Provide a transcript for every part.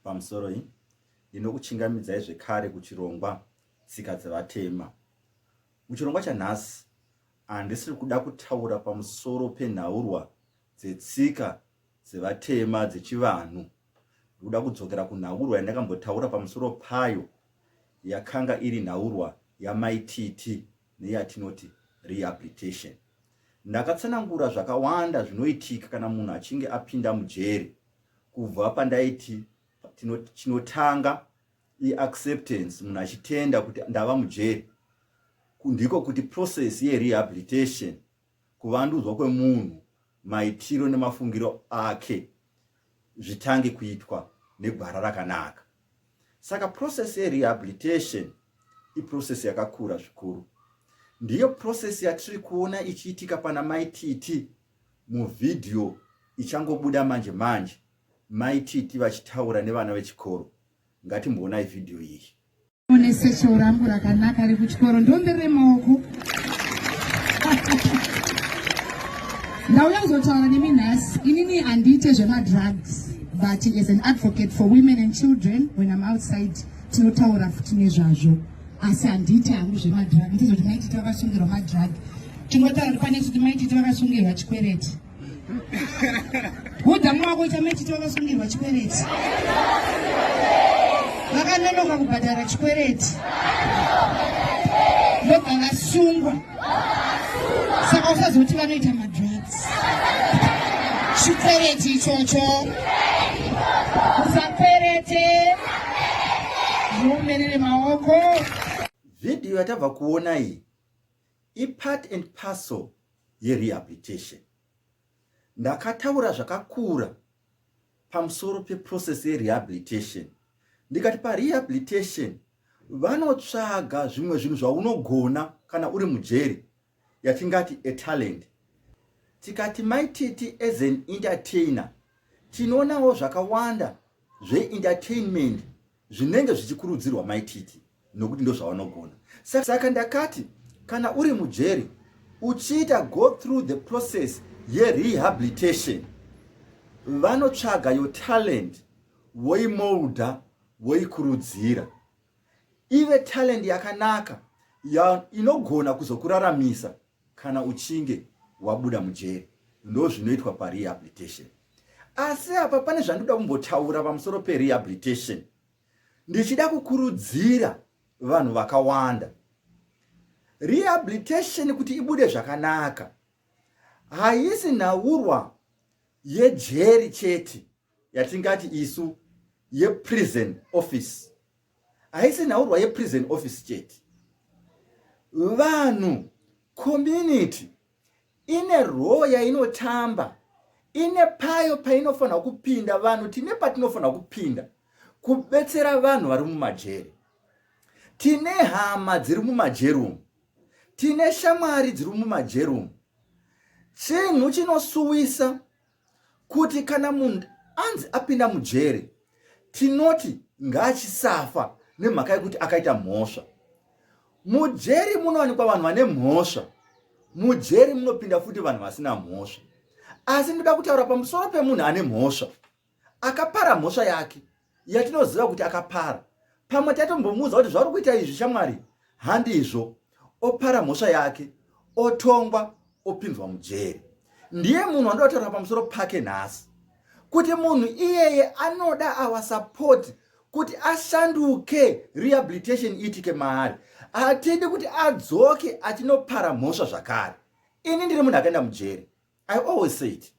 pamusoro iyi ndinokuchingamidzai zvekare kuchirongwa tsika dzevatema. Muchirongwa chanhasi handisiri kuda kutaura pamusoro penhaurwa dzetsika dzevatema dzechivanhu. Ndikuda kudzokera kunhaurwa yandakambotaura pamusoro payo yakanga iri nhaurwa yamaititi neyatinoti rehabilitation. Ndakatsanangura zvakawanda zvinoitika kana munhu achinge apinda mujeri, kubva pandaiti chinotanga iacceptance, munhu achitenda kuti ndava mujeri, ndiko kuti process yerehabilitation, kuvandudzwa kwemunhu maitiro nemafungiro ake zvitange kuitwa negwara rakanaka. Saka process yerehabilitation iprocess yakakura zvikuru. Ndiyo process yatiri kuona ichiitika pana maititi muvhidhiyo ichangobuda manje manje, maititi vachitaura nevana vechikoro. Ngatimboonai vhidhiyo iyi. One session rangu rakanaka rekuchikoro ndombere maoko. Ndauya kuzotaura nemi nhasi. Inini handite zvema-drugs, but as an advocate for women and children, when I'm outside tinotaura futi nezvazvo. Asi handite hangu zvema-drug. Ndizoti maititi vakasungirwa ma-drug. Tingotaura kuti pane kuti maititi vakasungirwa chikwereti. Hudha mwako ita maititi vakasungirwa chikwereti. Vakanonoka kubhadhara chikwereti. Ndobva vasungwa. Saka usazoti vanoita ma-drugs. Chikwereti ichocho. Usakwerete. Zvomerere maoko. Vhidhiyo yatabva kuona iyi i-part and parcel yerehabilitation. Ndakataura zvakakura pamusoro peprocess yerehabilitation. Ndikati parehabilitation vanotsvaga zvimwe zvinhu zvaunogona kana uri mujeri, yatingati a talent. Tikati maititi as an entertainer, tinoonawo zvakawanda zve-entertainment zvinenge zvichikurudzirwa maititi, nokuti ndo zvavanogona. Saka ndakati kana uri mujeri uchiita go through the process yerehabilitation, vanotsvaga your talent, voimolda, voikurudzira. Ive talent yakanaka inogona kuzokuraramisa kana uchinge wabuda mujeri. Ndo zvinoitwa parehabilitation. Asi apa pane zvandoda kumbotaura pamusoro perehabilitation. Ndichida kukurudzira vanhu vakawanda. Rehabilitation kuti ibude zvakanaka, haisi nhaurwa yejeri chete yatingati isu yeprison office. Haisi nhaurwa yeprison office chete. Vanhu, community, ine role yainotamba, ine payo painofanira kupinda. Vanhu tine patinofanira kupinda kubetsera vanhu vari mumajeri. Tine hama dziri mumajeri umu, tine shamwari dziri mumajeri umu. Chinhu chinosuwisa kuti kana munhu anzi apinda mujeri, tinoti ngaachisafa nemhaka yekuti akaita mhosva. Mujeri munowanikwa vanhu vane mhosva, mujeri munopinda futi vanhu vasina mhosva. Asi ndoda kutaura pamusoro pemunhu ane mhosva, akapara mhosva yake yatinoziva kuti akapara. Pamwe tatombomuudza kuti zvauri kuita izvi shamwari handizvo, opara mhosva yake, otongwa, opinzwa mujeri. Ndiye munhu wanoda kutaura pamusoro pake nhasi, kuti munhu iyeye anoda our support kuti ashanduke, rehabilitation iitike maari. Hatidi kuti adzoke achinopara mhosva zvakare. Ini ndiri munhu akaenda mujeri. I always say it.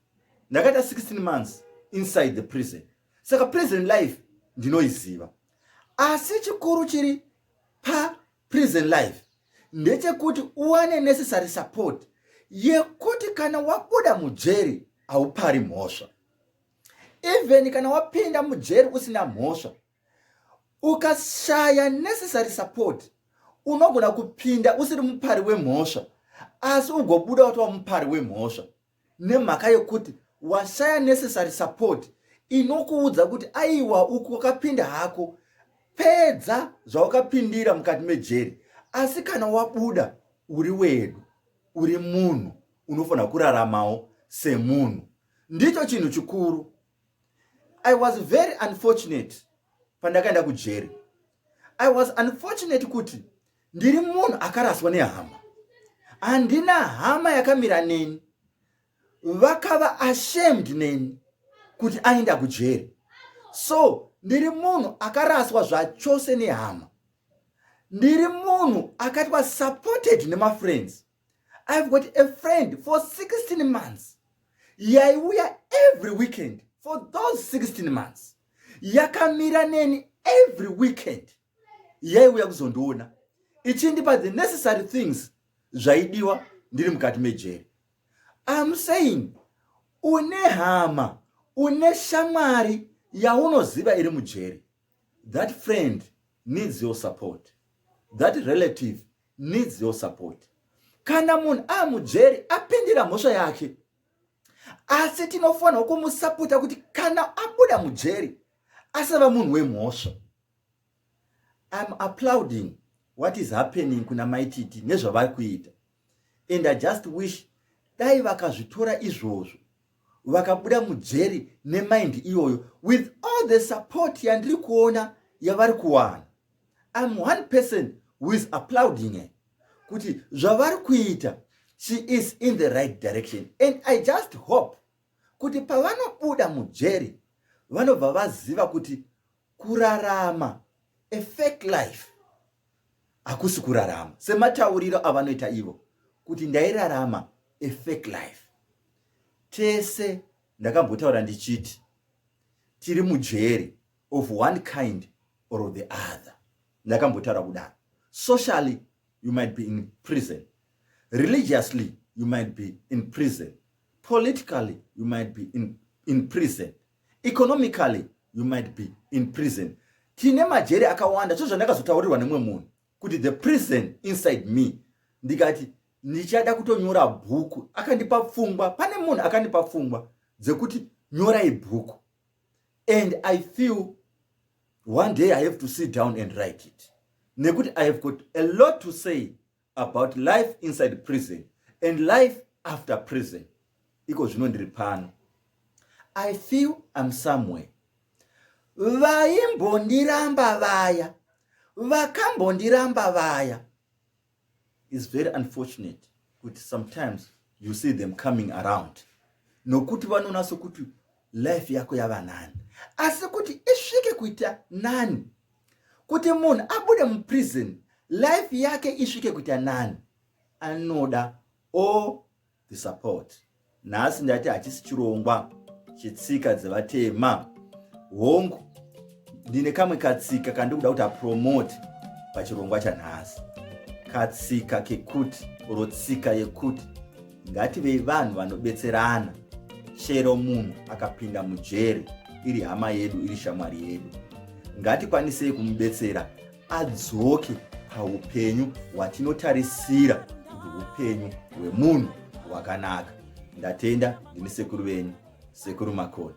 Ndakaita 16 months inside the prison. Saka prison life ndinoiziva. Asi chikuru chiri pa prison life ndechekuti uwane necessary support yekuti kana wabuda mujeri haupari mhosva. Even kana wapinda mujeri usina mhosva, ukashaya necessary support, unogona kupinda usiri mupari wemhosva, asi ugobuda watowa mupari wemhosva nemhaka yekuti washaya necessary support inokuudza kuti aiwa uku wakapinda hako, pedza zvawakapindira mukati mejeri. Asi kana wabuda uri wedu, uri munhu, unofanira kuraramawo semunhu. Ndicho chinhu chikuru. I was very unfortunate pandakaenda kujeri. I was unfortunate kuti ndiri munhu akaraswa nehama. Handina hama yakamira neni. Vakava ashamed neni kuti aenda kujeri. So ndiri munhu akaraswa zvachose nehama. Ndiri munhu akatwa supported nema friends. I've got a friend for 16 months. Yaiuya every weekend for those 16 months. Yakamira neni every weekend. Yaiuya kuzondoona. Ichindipa the necessary things zvaidiwa ndiri mukati mejeri. I'm saying, une hama, une shamwari yaunoziva iri mujeri. That friend needs your support. That relative needs your support. Kana munhu amujeri apindira mhosva yake, asi tinofanira kumusapota kuti kana abuda mujeri asava munhu wemhosva. I'm applauding what is happening kuna maititi nezvavari kuita. And I just wish dai vakazvitora izvozvo vakabuda mujeri nemind iyoyo with all the support yandiri kuona yavari kuwana. I'm one person who is applauding her. Kuti zvavari kuita, she is in the right direction. And I just hope kuti pavanobuda mujeri vanobva vaziva kuti kurarama a fake life hakusi kurarama. Sematauriro avanoita ivo kuti ndairarama a fake life. Tese ndakambotaura ndichiti tiri mujeri of one kind or the other. Ndakambotaura kudaro. Socially, you might be in prison. Religiously, you might be in prison. Politically, you might be in prison. Economically, you might be in prison. Tine majeri akawanda. Cho zvandakazotaurirwa nemumwe munhu kuti the prison inside me. Ndikati ndichada kutonyora bhuku. Akandipa pfungwa. Pane munhu akandipa pfungwa dzekuti nyora ibhuku. And I feel one day I have to sit down and write it. Nekuti I have got a lot to say about life inside prison and life after prison. Iko zvinondiri pano. I feel I'm somewhere. Vaimbondiramba vaya. Vakambondiramba vaya. It's very unfortunate kuti sometimes you see them coming around. Nokuti vanonasa kuti life yako yava nani. Asi kuti isvike kuita nani. Kuti munhu abude muprison, life yake isvike kuita nani. Anoda all the support. Nhasi ndati hachisi chirongwa chetsika dzevatema. Hongu ndine kamwe katsika kandikuda kuti apromote pachirongwa chanhasi. Katsika kekuti rotsika yekuti ngativei vanhu vanobetserana. Chero munhu akapinda mujeri iri hama yedu, iri shamwari yedu, ngatikwanisei kumubetsera adzoke paupenyu hwatinotarisira kuti upenyu hwemunhu hwakanaka. Ndatenda. Ndini sekuru venyu, Sekuru Makoni.